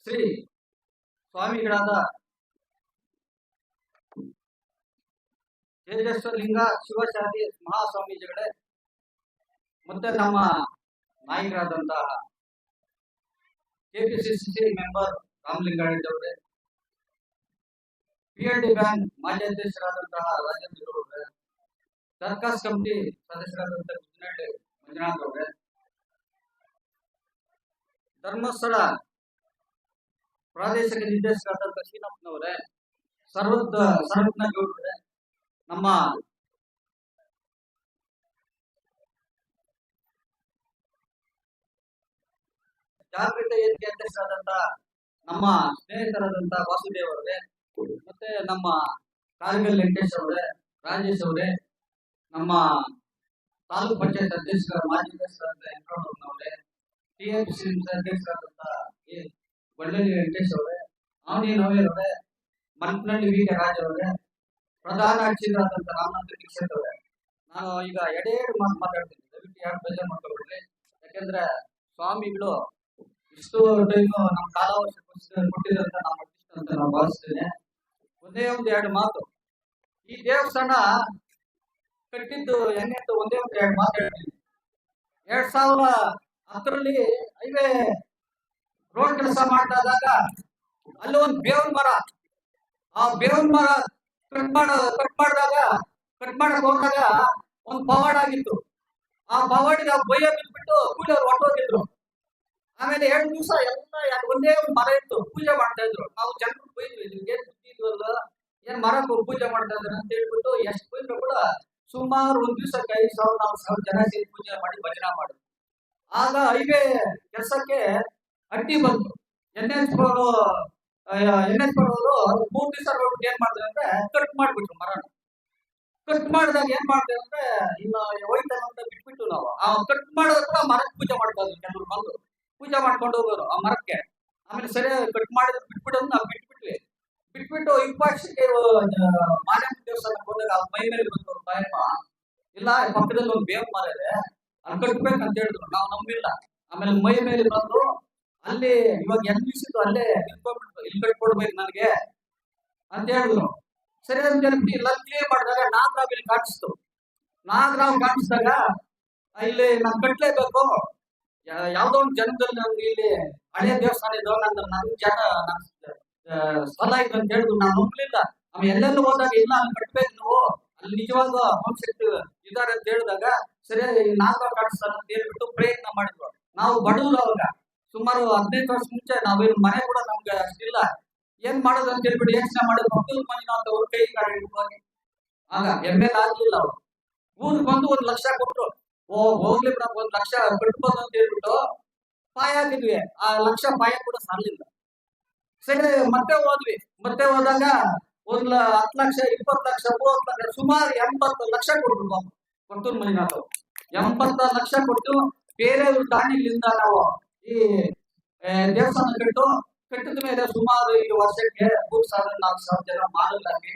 ಶ್ರೀ ಸ್ವಾಮಿಗಳಾದ ತೇಜಸ್ವಲಿಂಗ ಶಿವಶಾಂತಿ ಮಹಾಸ್ವಾಮೀಜಿಗಳೇ ಮತ್ತೆ ನಮ್ಮ ನಾಯಕರಾದಂತಹ KPCC member Ramalinga Reddy ಅವರೇ, PLD ಬ್ಯಾಂಕ್ ಮಾಜಿ ಅಧ್ಯಕ್ಷರಾದಂತಹ ರಾಜೇಂದ್ರ ಅವರೇ, ಸರ್ಕಾಸ್ ಕಮಿಟಿ ಸದಸ್ಯರಾದಂತಹ ಕುಚಿನಹಳ್ಳಿ ಮಂಜುನಾಥ್ ಅವರೇ, ಧರ್ಮಸ್ಥಳ ಪ್ರಾದೇಶಿಕ ನಿರ್ದೇಶಕರಾದಂತಹ ಶ್ರೀನಪ್ಪನವರೇ, ಸರ್ವಜ್ಞ ಗೌಡ್ರೆ, ನಮ್ಮ ಜಾಗೃತ ವೇದಿಕೆ ಅಧ್ಯಕ್ಷರಾದಂತಹ ನಮ್ಮ ಸ್ನೇಹಿತರಾದಂತಹ ವಾಸುದೇವ್ ಅವರೇ, ಮತ್ತೆ ನಮ್ಮ ಕಾರ್ಗಿಲ್ ವೆಂಕಟೇಶ್ ಅವರೇ, ರಾಜೇಶ್ ಅವರೇ, ನಮ್ಮ ತಾಲೂಕ್ ಪಂಚಾಯತ್ ಅಧ್ಯಕ್ಷರ ಮಾಜಿ ಅಧ್ಯಕ್ಷರಾದಂತಹ ವೆಂಕಟರಮಣವರೇ, TFC ಅಧ್ಯಕ್ಷರಾದಂತಹ ಬಳ್ಳಳ್ಳಿ ವೆಂಕಟೇಶ್ ಅವರೇ, ಅವನಿ ನವೀರ್ ಅವರೇ, ಮನ್ಪನಹಳ್ಳಿ ವಿ ಕೆ ರಾಜ್ ಅವರೇ, ಪ್ರಧಾನ ಅರ್ಚಕರಾದಂತಹ ರಾಮನಾಥ ದೀಕ್ಷಿತ್ ಅವರೇ. ನಾನು ಈಗ ಎರಡೆರಡು ಮಾತಾಡ್ತೀನಿ, ದಯವಿಟ್ಟು ಯಾರು ಬೇಜಾರು ಮಾಡ್ಕೊಬಿಡ್ರಿ. ಯಾಕಂದ್ರೆ ಸ್ವಾಮಿಗಳು ಇಷ್ಟು ಟೈಮ್ ನಮ್ಮ ಕಾಲಾವಕಾಶ ಕೊಟ್ಟಿದ್ದಂತ ನಾವು ಭಾವಿಸ್ತೇನೆ. ಒಂದೇ ಎರಡು ಮಾತು, ಈ ದೇವಸ್ಥಾನ ಕಟ್ಟಿದ್ದು ಹೆಂಗಂತ ಒಂದೇ ಎರಡು ಮಾತು ಹೇಳ್ತೀನಿ. 2010ರಲ್ಲಿ ಹೈವೇ ರೋಡ್ ಕೆಲಸ ಮಾಡ್ತಾ ಇದ್ದಾಗ ಅಲ್ಲಿ ಒಂದು ಬೇವಿನ ಮರ, ಆ ಬೇವಿನ ಮರ ಕಟ್ ಮಾಡಕ್ ಹೋದಾಗ ಒಂದು ಪವಾಡ ಆಗಿತ್ತು. ಆ ಪವಾಡಿಗೆ ಬಯ್ಯ ಬಿಟ್ಬಿಟ್ಟು ಕೂಲಿಯವ್ರು ಹೊಟ್ಟೋಗಿದ್ರು. ಆಮೇಲೆ 2 ದಿವಸ ಎಲ್ಲ ಒಂದೇ ಒಂದು ಮರ ಇತ್ತು, ಪೂಜೆ ಮಾಡ್ತಾ ಇದ್ರು. ನಾವು ಜನರು ಬೈದ್ವಿ, ನಿಮ್ಗೆ ಏನ್ ಗೊತ್ತಿದ್ವಲ್ಲ, ಏನ್ ಮರಕ್ಕೆ ಪೂಜೆ ಮಾಡ್ತಾ ಇದ್ರು ಅಂತ ಹೇಳ್ಬಿಟ್ಟು ಎಷ್ಟು ಬೈದ್ರು ಕೂಡ ಸುಮಾರು 1 ದಿವಸಕ್ಕೆ 5,000-4,000 ಜನ ಸೇರಿ ಪೂಜೆ ಮಾಡಿ ಭಜನಾ ಮಾಡಿದ್ರು. ಆಗ ಹೈವೇ ಕೆಲಸಕ್ಕೆ ಅಡ್ಡಿ ಬಂತು. NH ಅವರು 3 ದಿವಸ ನೋಡ್ಬಿಟ್ಟು ಏನ್ ಮಾಡಿದ್ರು ಅಂದ್ರೆ ಕಟ್ ಮಾಡ್ಬಿಟ್ರು ಮರನ. ಕಟ್ ಮಾಡಿದಾಗ ಏನ್ ಮಾಡ್ತೇವೆ ಅಂದ್ರೆ ಇನ್ನು ಹೋಯ್ತಲ್ಲ ಅಂತ ಬಿಟ್ಬಿಟ್ಟು ನಾವು ಆ ಕಟ್ ಮಾಡೋದ್ ಕೂಡ ಮರಕ್ಕೆ ಪೂಜೆ ಮಾಡ್ತಾ ಇದ್ರು. ಕೆಲವರು ಬಂದು ಪೂಜೆ ಮಾಡ್ಕೊಂಡು ಹೋಗೋರು ಆ ಮರಕ್ಕೆ. ಆಮೇಲೆ ಸರಿ ಕಟ್ ಮಾಡಿದ್ರೆ ಬಿಟ್ಬಿಡೋದು ನಾವು ಬಿಟ್ಬಿಟ್ಟು ಇಪ್ಪಕ್ಷಕ್ಕೆ ಮಾರಮ್ಮ ದೇವಸ್ಥಾನಕ್ಕೆ ಹೋದಾಗ ಮೈ ಮೇಲೆ ಬಂದು ಬಾಯಮ್ಮ ಇಲ್ಲ, ಪಕ್ಕದಲ್ಲಿ ಒಂದು ಬೇವ್ ಮರ ಇದೆ, ಅಲ್ಲಿ ಕಟ್ಬೇಕಂತ ಹೇಳಿದ್ರು. ನಾವು ನಂಬಿಲ್ಲ. ಆಮೇಲೆ ಮೈ ಮೇಲೆ ಬಂದು ಅಲ್ಲಿ ಇವಾಗ ಎಲ್ಲಿಸಿದ್ದು ಅಲ್ಲೇ ನಿಂತ್ಕೊಂಡ್ಬಿಟ್ಟು ಇಲ್ಲಿ ಕಟ್ಕೊಡ್ಬೇಕು ನನಗೆ ಅಂತ ಹೇಳಿದ್ರು. ಸರಿ ಅಂತ ಹೇಳ್ಬಿಟ್ಟು ಎಲ್ಲ ಕ್ಲಿಯರ್ ಮಾಡಿದಾಗ ನಾಗರಾವ್ ಇಲ್ಲಿ ಕಾಣಿಸ್ತು. ನಾಗರಾವ್ ಕಾಣಿಸಿದಾಗ ಇಲ್ಲಿ ನಾನ್ ಕಟ್ಲೇಬೇಕು, ಯಾವ್ದೋ ಒಂದು ಜನದಲ್ಲಿ ನಮ್ಗೆ ಇಲ್ಲಿ ಹಳೆ ದೇವಸ್ಥಾನ ಇದ್ದವ ನನ್ ಜನ ಸ್ಥಳ ಇದೆ ಅಂತ ಹೇಳಿದ್ರು. ನಾನು ನಂಬಲಿಲ್ಲ. ಆಮೇಲೆ ಎಲ್ಲೆಲ್ಲೂ ಹೋದಾಗ ಇಲ್ಲ ಅಲ್ಲಿ ಕಟ್ಬೇಕು ನೀವು, ಅಲ್ಲಿ ನಿಜವಾದ ಹೋಮ್ಸೆಟ್ ಇದಾರೆ ಅಂತ ಹೇಳಿದಾಗ ಸರಿ ನಾಗರಾವ್ ಕಾಣಿಸ್ತಾರ ಅಂತ ಹೇಳ್ಬಿಟ್ಟು ಪ್ರಯತ್ನ ಮಾಡಿದ್ರು. ನಾವು ಬಡವರು ಅವಾಗ ಸುಮಾರು 15 ವರ್ಷ ಮುಂಚೆ ನಾವೇನು ಮನೆ ಕೂಡ ನಮ್ಗೆ ಅಷ್ಟಿಲ್ಲ. ಏನ್ ಮಾಡೋದು ಅಂತ ಹೇಳ್ಬಿಟ್ಟು ಯೋಚನೆ ಮಾಡಿದ್ರು. ಅಬ್ದುಲ್ ಮಂಜುನಾಥ್ ಅವ್ರ ಕೈ ಹಿಡ್ಕೊಂಡು ಆಗ ML ಆಗ್ಲಿಲ್ಲ. ಅವ್ರು ಊರಿಗೆ ಬಂದು 1 ಲಕ್ಷ ಕೊಟ್ರು. ಹೋಗ್ಲಿ ಬಿಡ 1 ಲಕ್ಷ ಕಟ್ಬೋದು ಅಂತ ಹೇಳ್ಬಿಟ್ಟು ಪಾಯ ಹಾಕಿದ್ವಿ. ಆ ಲಕ್ಷ ಪಾಯ ಕೂಡ ಸಾಲಿಲ್ಲ. ಸರಿ ಮತ್ತೆ ಹೋದ್ವಿ. ಮತ್ತೆ ಹೋದಾಗ 10 ಲಕ್ಷ 20 ಲಕ್ಷ 30 ಲಕ್ಷ ಸುಮಾರು 80 ಲಕ್ಷ ಕೊಟ್ರು. ಅಬ್ದುಲ್ ಮಂಜುನಾಥ್ ಅವರು 80 ಲಕ್ಷ ಕೊಟ್ಟು ಬೇರೆ ದಾನಿಗಳಿಂದ ನಾವು ಈ ದೇವಸ್ಥಾನ ಕಟ್ಟಿದ ಮೇಲೆ ಸುಮಾರು ಈ ವರ್ಷಕ್ಕೆ 3,000-4,000 ಜನ ಮಾಡಲಾಗಿ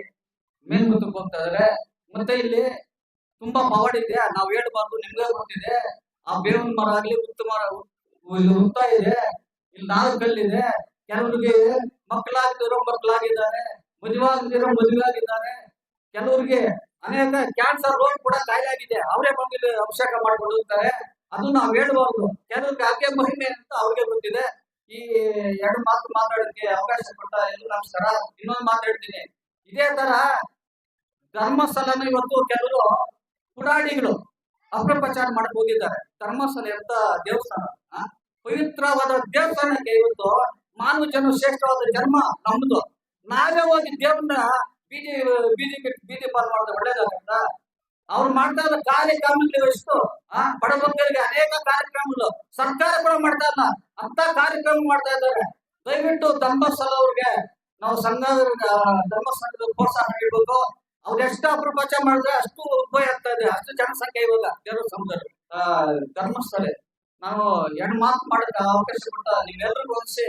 ಮೇಲ್ಮುಖಕ್ಕೆ ಹೋಗ್ತಾ ಇದಾರೆ. ಮತ್ತೆ ಇಲ್ಲಿ ತುಂಬಾ ಪವಾಡ ಇದೆ, ನಾವ್ ಹೇಳ್ಬಾರ್ದು, ನಿಮ್ಗೆ ಗೊತ್ತಿದೆ. ಆ ಬೇವಿನ ಮರ ಆಗ್ಲಿ ಉತ್ತ ಇದೆ, ಇಲ್ಲಿ 4 ಕಲ್ಲಿದೆ. ಕೆಲವರಿಗೆ ಮಕ್ಕಳಾಗ್ತಿರೋ ಮಕ್ಕಳಾಗಿದ್ದಾರೆ, ಮದುವೆ ಆಗಿದ್ದಾರೆ. ಕೆಲವರಿಗೆ ಅನೇಕ ಕ್ಯಾನ್ಸರ್ ರೋಗ ಕೂಡ ಕಾಯಿಲೆ ಆಗಿದೆ, ಅವರೇ ಬಂದು ಅಭಿಷೇಕ ಮಾಡ್ಕೊಂಡು ಹೋಗ್ತಾರೆ. ಅದು ನಾವ್ ಹೇಳ್ಬಾರ್ದು. ಕೆಲವ್ರಿಗೆ ಆಕೆ ಮಹಿಮೆ ಅಂತ ಅವ್ರಿಗೆ ಗೊತ್ತಿದೆ. ಈ 2 ಮಾತು ಮಾತಾಡೋದಕ್ಕೆ ಅವಕಾಶ ಕೊಟ್ಟ ಎಲ್ಲರೂ ನಮಸ್ಕಾರ. ಇನ್ನೊಂದು ಮಾತಾಡ್ತೀನಿ. ಇದೇ ತರ ಧರ್ಮಸ್ಥಳನ ಇವತ್ತು ಕೆಲವರು ಪುರಾಣಿಗಳು ಅಪಪ್ರಚಾರ ಮಾಡಕ್ ಹೋಗಿದ್ದಾರೆ. ಧರ್ಮಸ್ಥಳ ಎಂತ ದೇವಸ್ಥಾನ, ಪವಿತ್ರವಾದ ದೇವಸ್ಥಾನಕ್ಕೆ ಇವತ್ತು ಮಾನವ ಜನ ಶ್ರೇಷ್ಠವಾದ ಜನ್ಮ ನಮ್ದು. ನಾವೇ ಹೋಗಿ ದೇವ್ರನ್ನ ಬೀದಿ ಪಾಲ್ ಮಾಡಿದ್ರೆ ಒಳ್ಳೇದಾಗತ್ತ? ಅವ್ರು ಮಾಡ್ತಾ ಇರೋ ಕಾರ್ಯಕ್ರಮಗಳು ಎಷ್ಟು ಬಡಬಗ್ಗರಿಗೆ ಅನೇಕ ಕಾರ್ಯಕ್ರಮಗಳು ಸರ್ಕಾರ ಕೂಡ ಮಾಡ್ತಾ ಇಲ್ಲ, ಅಂತ ಕಾರ್ಯಕ್ರಮ ಮಾಡ್ತಾ ಇದ್ದಾರೆ. ದಯವಿಟ್ಟು ಧರ್ಮಸ್ಥಳ ಅವ್ರಿಗೆ ನಾವು ಧರ್ಮಸ್ಥಳದ ಪ್ರೋತ್ಸಾಹ ನೀಡಬೇಕು. ಅವ್ರು ಎಷ್ಟು ಅಪಪ್ರಚಾರ ಮಾಡಿದ್ರೆ ಅಷ್ಟು ಉಪಯೋಗ ಆಗ್ತಾ ಇದೆ, ಅಷ್ಟು ಜನಸಂಖ್ಯೆ ಇವಾಗ ದೇವರ ಸಮುದ್ರ ಧರ್ಮಸ್ಥಳ. ನಾವು 2 ಮಾತು ಮಾಡಕ್ಕೆ ಅವಕಾಶ ಕೊಟ್ಟ ನೀವೆಲ್ಲರಿಗೂ ಅನಿಸಿ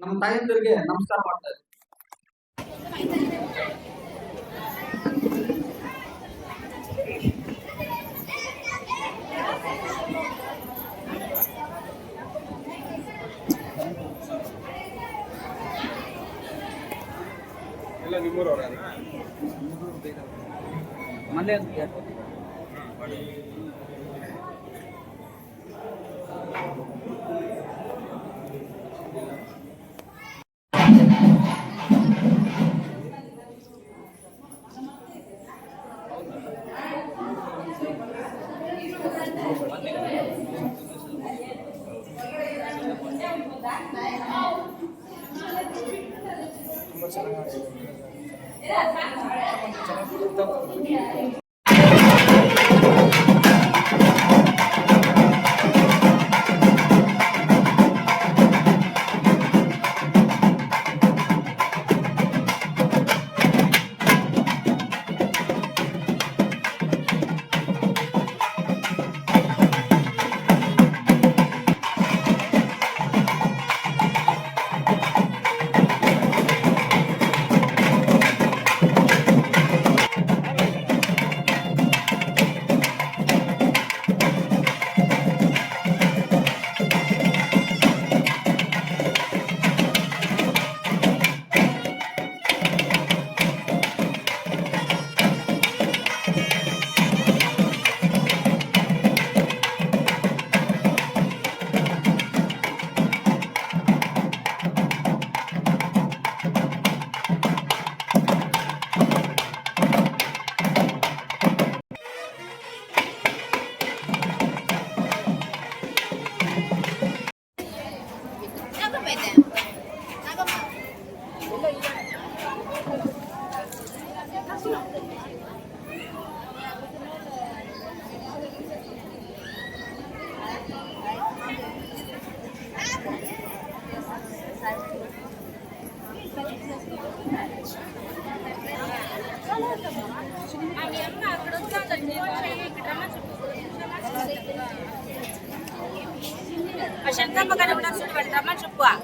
ನಮ್ಮ ತಾಯಂದಿರಿಗೆ ನಮಸ್ಕಾರ ಮಾಡ್ತಾ ಇದ್ದೀವಿ. ಎಲ್ಲ ನಿಮ್ಮೂರವ್ರ ಮನೆ Pasyentkan makan udah sudah pada ramah cukup.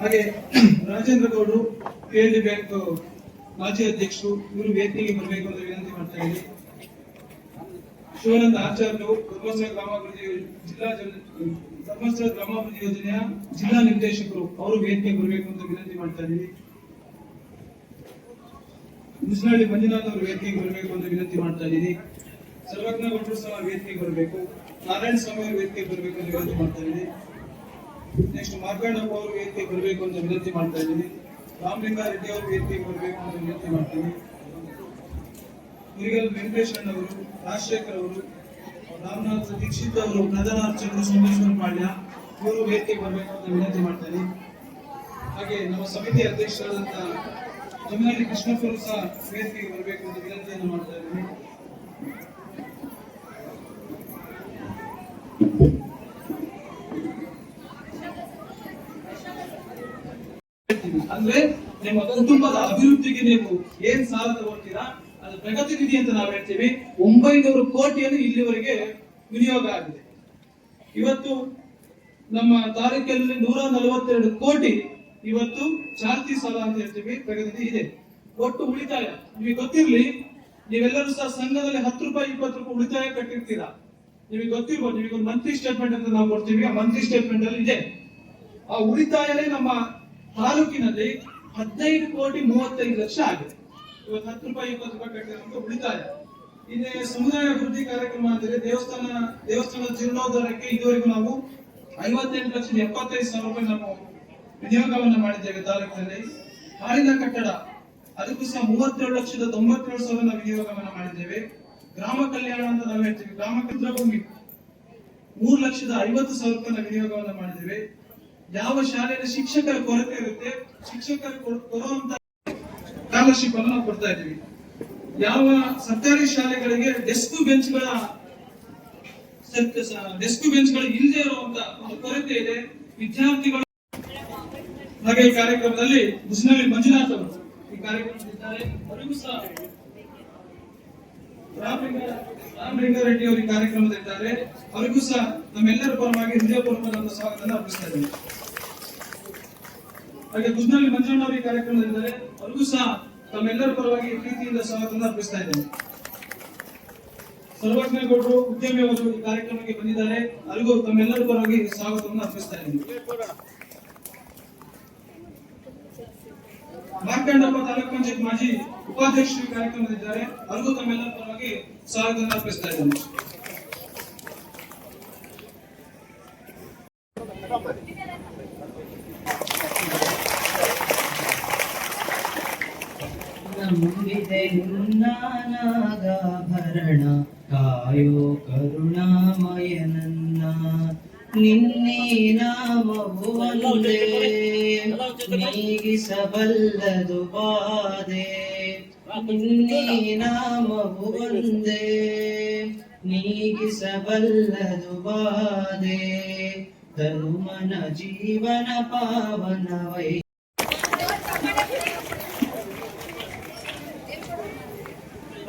ಹಾಗೆ ರಾಜೇಂದ್ರ ಗೌಡರು KLD ಬ್ಯಾಂಕ್ ಮಾಜಿ ಅಧ್ಯಕ್ಷರು, ಇವರು ವೇದಿಕೆಗೆ ಬರಬೇಕು ಅಂತ ವಿನಂತಿ ಮಾಡ್ತಾ ಇದ್ದೀನಿ. ಶಿವಾನಂದ ಆಚಾರ್ಯರು ಧರ್ಮಸ್ಥಳ ಗ್ರಾಮಾಭಿವೃದ್ಧಿ ಯೋಜನೆಯ ಜಿಲ್ಲಾ ನಿರ್ದೇಶಕರು, ಅವರು ವೇದಿಕೆಗೆ ಬರಬೇಕು ಅಂತ ವಿನಂತಿ ಮಾಡ್ತಾ ಇದ್ದೀನಿ. ಮುಸ್ನಾಳಿ ಮಂಜುನಾಥ್ ಅವರು ವೇದಿಕೆಗೆ ಬರಬೇಕು ಅಂತ ವಿನಂತಿ ಮಾಡ್ತಾ ಇದ್ದೀನಿ. ಸರ್ವಜ್ಞ ಭಟ್ರು ಸಹ ವೇದಿಕೆಗೆ ಬರಬೇಕು. ನಾರಾಯಣ ಸ್ವಾಮಿ ಅವರು ವೇದಿಕೆಗೆ ಬರಬೇಕು ಅಂತ ವಿನಂತಿ ಮಾಡ್ತಾ ಇದ್ದೀನಿ. ನೆಕ್ಸ್ಟ್ ಮಾರ್ಕಂಡಪ್ಪ ಅವರು ವೇದಿಕೆಗೆ ಬರಬೇಕು ಅಂತ ವಿನಂತಿ ಮಾಡ್ತಾ ಇದ್ದೀನಿ. ರಾಮಲಿಂಗಾರೆಡ್ಡಿ ಅವರು ವೇದಿಕೆಗೆ ಬರಬೇಕು ಅಂತ ವಿನಂತಿ ಮಾಡ್ತೀನಿ. ಮುರಿಗಲ್ ವೆಂಕಟೇಶನ್ ಅವರು, ರಾಜಶೇಖರ್ ಅವರು, ರಾಮನಾಥ್ ದೀಕ್ಷಿತ್ ಅವರು, ಪ್ರಧಾನ ಅರ್ಚಕರು ಸೋಮೇಶ್ವರ ಪಾಳ್ಯ, ಇವರು ವೇದಿಕೆಗೆ ಬರಬೇಕು ಅಂತ ವಿನಂತಿ ಮಾಡ್ತೀನಿ. ಹಾಗೆ ನಮ್ಮ ಸಮಿತಿ ಅಧ್ಯಕ್ಷರಾದಂತ ಜಮನಾಡಿ ಕೃಷ್ಣಪ್ಪರು ಸಹ ವೇದಿಕೆಗೆ ಬರಬೇಕು ಅಂತ ವಿನಂತಿಯನ್ನು ಮಾಡ್ತಾ ಇದ್ದೀನಿ. ಅಂದ್ರೆ ನಿಮ್ಮ ಕುಟುಂಬದ ಅಭಿವೃದ್ಧಿಗೆ ನೀವು ಏನ್ ಸಾಲ ತಗೊಳ್ತೀರಾ ಅದು ಪ್ರಗತಿ ನಿಧಿ ಅಂತ ನಾವು ಹೇಳ್ತೀವಿ. 900 ಕೋಟಿಯನ್ನು ಇಲ್ಲಿವರೆಗೆ ವಿನಿಯೋಗ ಆಗಿದೆ. ಇವತ್ತು ನಮ್ಮ ತಾಲೂಕಲ್ಲಿ 142 ಕೋಟಿ ಇವತ್ತು ಚಾಲ್ತಿ ಸಾಲ ಅಂತ ಹೇಳ್ತೀವಿ, ಪ್ರಗತಿ ನಿಧಿ ಇದೆ. ಒಟ್ಟು ಉಳಿತಾಯ ನಿಮಗೆ ಗೊತ್ತಿರ್ಲಿ, ನೀವೆಲ್ಲರೂ ಸಹ ಸಂಘದಲ್ಲಿ 10 ರೂಪಾಯಿ 20 ರೂಪಾಯಿ ಉಳಿತಾಯ ಕಟ್ಟಿರ್ತೀರಾ. ನಿಮಗೆ ಗೊತ್ತಿರ್ಬೋದು, ನಿಮಗೆ ಒಂದು ಮಂತ್ಲಿ ಸ್ಟೇಟ್ಮೆಂಟ್ ಅಂತ ನಾವು ಕೊಡ್ತೀವಿ. ಆ ಮಂತ್ಲಿ ಸ್ಟೇಟ್ಮೆಂಟ್ ಅಲ್ಲಿ ಇದೆ. ಆ ಉಳಿತಾಯನೇ ನಮ್ಮ ತಾಲೂಕಿನಲ್ಲಿ 15,35,00,000 ಆಗಿದೆ. ಇವತ್ತು 10 ರೂಪಾಯಿ 20 ರೂಪಾಯಿ ಕಟ್ಟಿರುವಂತ ಉಳಿತಾಯ. ಇನ್ನೇ ಸಮುದಾಯ ಅಭಿವೃದ್ಧಿ ಕಾರ್ಯಕ್ರಮ ಅಂದರೆ ದೇವಸ್ಥಾನದ ಜೀರ್ಣೋದ್ಧಾರಕ್ಕೆ ಇದುವರೆಗೂ ನಾವು 58,75,000 ರೂಪಾಯಿ ನಾವು ವಿನಿಯೋಗವನ್ನು ಮಾಡಿದ್ದೇವೆ ತಾಲೂಕಿನಲ್ಲಿ. ಹಾಲಿನ ಕಟ್ಟಡ ಅದಕ್ಕೂ ಸಹ 37,97,000 ನಾವು ವಿನಿಯೋಗವನ್ನು ಮಾಡಿದ್ದೇವೆ. ಗ್ರಾಮ ಕಲ್ಯಾಣ ಅಂತ ನಾವು ಹೇಳ್ತೀವಿ, ಗ್ರಾಮ ಕೇಂದ್ರ ಭೂಮಿ 3,50,000 ರೂಪಾಯಿ ವಿನಿಯೋಗವನ್ನು ಮಾಡಿದ್ದೇವೆ. ಯಾವ ಶಾಲೆಯಲ್ಲಿ ಶಿಕ್ಷಕರ ಕೊರತೆ ಇರುತ್ತೆ, ಶಿಕ್ಷಕರು ಕೊಡುವಂತ ಸ್ಕಾಲರ್ಶಿಪ್ ಅನ್ನು ನಾವು ಕೊಡ್ತಾ ಇದ್ದೀವಿ. ಯಾವ ಸರ್ಕಾರಿ ಶಾಲೆಗಳಿಗೆ ಡೆಸ್ಕ್ ಬೆಂಚ್ಗಳು ಇಲ್ಲದೆ ಇರುವಂತ ಒಂದು ಕೊರತೆ ಇದೆ. ವಿದ್ಯಾರ್ಥಿಗಳು ಹಾಗೆ ಈ ಕಾರ್ಯಕ್ರಮದಲ್ಲಿ ಮುಸ್ನಳ್ಳಿ ಮಂಜುನಾಥ್ ಅವರು ಈ ಕಾರ್ಯಕ್ರಮದಲ್ಲಿದ್ದಾರೆ. ಅವರಿಗೂ ಸಹ ರಾಮಲಿಂಗಾರೆಡ್ಡಿ ಅವರು ಈ ಕಾರ್ಯಕ್ರಮದಲ್ಲಿದ್ದಾರೆ. ಅವರಿಗೂ ಸಹ ನಮ್ಮೆಲ್ಲರ ಪರವಾಗಿ ಹೃದಯಪೂರ್ವಕವಾದ ಸ್ವಾಗತ ಅರ್ಪಿಸ್ತಾ ಇದ್ದೇವೆ. ಹಾಗೆ ಮುಸ್ನಳ್ಳಿ ಮಂಜಣ್ಣ ಅವರು ಈ ಕಾರ್ಯಕ್ರಮದಲ್ಲಿದ್ದಾರೆ. ಅವರಿಗೂ ಸಹ ತಮ್ಮೆಲ್ಲರ ಪರವಾಗಿ ಪ್ರೀತಿಯಿಂದ ಸ್ವಾಗತ ಅರ್ಪಿಸ್ತಾ ಇದ್ದೇನೆ. ಸರ್ವಜ್ಞಗೌಡರು ಉದ್ಯಮಿ ಅವರು ಈ ಕಾರ್ಯಕ್ರಮಕ್ಕೆ ಬಂದಿದ್ದಾರೆ. ಅವರಿಗೂ ತಮ್ಮೆಲ್ಲರ ಪರವಾಗಿ ಸ್ವಾಗತವನ್ನು ಅರ್ಪಿಸ್ತಾ ಇದ್ದೇನೆ. ಮಾರ್ಕಂಡಪ್ಪ ತಾಲೂಕ್ ಪಂಚಾಯತ್ ಮಾಜಿ ಉಪಾಧ್ಯಕ್ಷರು ಈ ಕಾರ್ಯಕ್ರಮದಲ್ಲಿದ್ದಾರೆ. ಅವರಿಗೂ ತಮ್ಮೆಲ್ಲರ ಪರವಾಗಿ ಸ್ವಾಗತವನ್ನು ಅರ್ಪಿಸ್ತಾ ಇದ್ದೇನೆ. ನಂಬಿದೆ ನಾನಾಗಾಭರಣ ಕಾಯೋ ಕರುಣಾಮಯನನ್ನ ನಿನ್ನೆ ನಾಮವು ಒಂದೇ ನೀಗಿಸಬಲ್ಲದು ಬಾಧೆ ನಿನ್ನೆ ನಾಮವು ಒಂದೇ ನೀಗಿಸಬಲ್ಲದು ಬಾಧೆ ತನುಮನ ಜೀವನ ಪಾವನವೈ.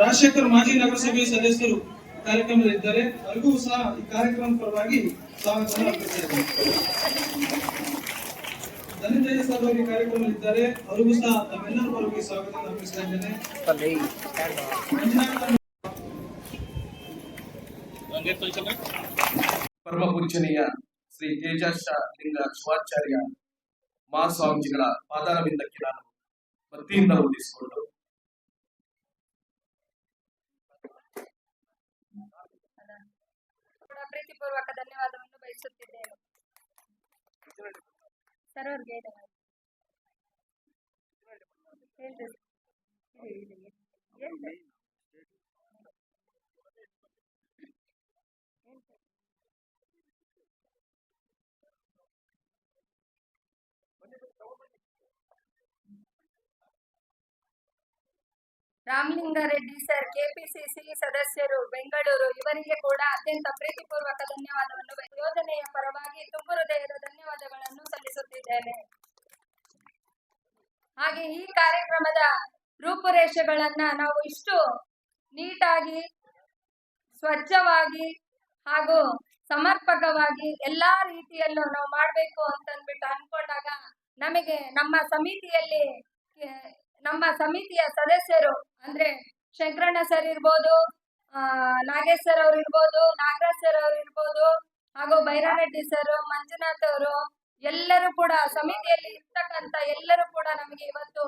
ರಾಜಶೇಖರ್ ಮಾಜಿ ನಗರಸಭೆ ಸದಸ್ಯರು ಕಾರ್ಯಕ್ರಮದಲ್ಲಿದ್ದಾರೆ. ಅವರಿಗೂ ಸಹ ಈ ಕಾರ್ಯಕ್ರಮದ ಪರವಾಗಿ ಸ್ವಾಗತವನ್ನು ಅರ್ಪಿಸಿದ್ದಾರೆ. ಧನಂಜಯ ಸರ್ ಅವರು ಈ ಕಾರ್ಯಕ್ರಮದಲ್ಲಿದ್ದಾರೆ. ಅವರಿಗೂ ಸಹ ತಮ್ಮೆಲ್ಲರ ಪರವಾಗಿ ಸ್ವಾಗತವನ್ನು ಅರ್ಪಿಸ್ತಾ ಇದ್ದೇನೆ. ಪರಮ ಪೂಜನೀಯ ಶ್ರೀ ತೇಜಾಶ ಲಿಂಗ ಶಿವಾಚಾರ್ಯ ಮಹಾಸ್ವಾಮೀಜಿಗಳ ಪಾದಾರವಿಂದಕ್ಕೆ ನಾನು ಭಕ್ತಿಯಿಂದ ವಂದಿಸಿಕೊಂಡು ಪ್ರೀತಿಪೂರ್ವಕ ಧನ್ಯವಾದವನ್ನು ಬಯಸುತ್ತಿದ್ದೇನೆ. ಸರ್ವರ್ಗೆ ರಾಮಲಿಂಗಾರೆಡ್ಡಿ ಸರ್, ಕೆಪಿಸಿಸಿ ಸದಸ್ಯರು, ಬೆಂಗಳೂರು, ಇವರಿಗೆ ಕೂಡ ಅತ್ಯಂತ ಪ್ರೀತಿಪೂರ್ವಕ ಧನ್ಯವಾದವನ್ನು ಯೋಜನೆಯ ಪರವಾಗಿ ತುಂಬು ಹೃದಯದ ಧನ್ಯವಾದಗಳನ್ನು ಸಲ್ಲಿಸುತ್ತಿದ್ದೇನೆ. ಹಾಗೆ ಈ ಕಾರ್ಯಕ್ರಮದ ರೂಪುರೇಷೆಗಳನ್ನ ನಾವು ಇಷ್ಟು ನೀಟಾಗಿ, ಸ್ವಚ್ಛವಾಗಿ ಹಾಗೂ ಸಮರ್ಪಕವಾಗಿ ಎಲ್ಲಾ ರೀತಿಯಲ್ಲೂ ನಾವು ಮಾಡಬೇಕು ಅಂತಂದ್ಬಿಟ್ಟು ಅನ್ಕೊಂಡಾಗ ನಮಗೆ ನಮ್ಮ ಸಮಿತಿಯ ಸದಸ್ಯರು ಅಂದ್ರೆ ಶಂಕರಣ್ಣ ಸರ್ ಇರ್ಬೋದು, ನಾಗೇಶ್ ಸರ್ ಅವ್ರು ಇರ್ಬೋದು, ನಾಗರಾಜ್ ಸರ್ ಅವ್ರು ಇರ್ಬೋದು, ಹಾಗೂ ಬೈರಾರೆಡ್ಡಿ ಸರ್, ಮಂಜುನಾಥ್ ಅವರು ಎಲ್ಲರೂ ಕೂಡ ಸಮಿತಿಯಲ್ಲಿ ಇರ್ತಕ್ಕಂತ ಎಲ್ಲರೂ ಕೂಡ ನಮಗೆ ಇವತ್ತು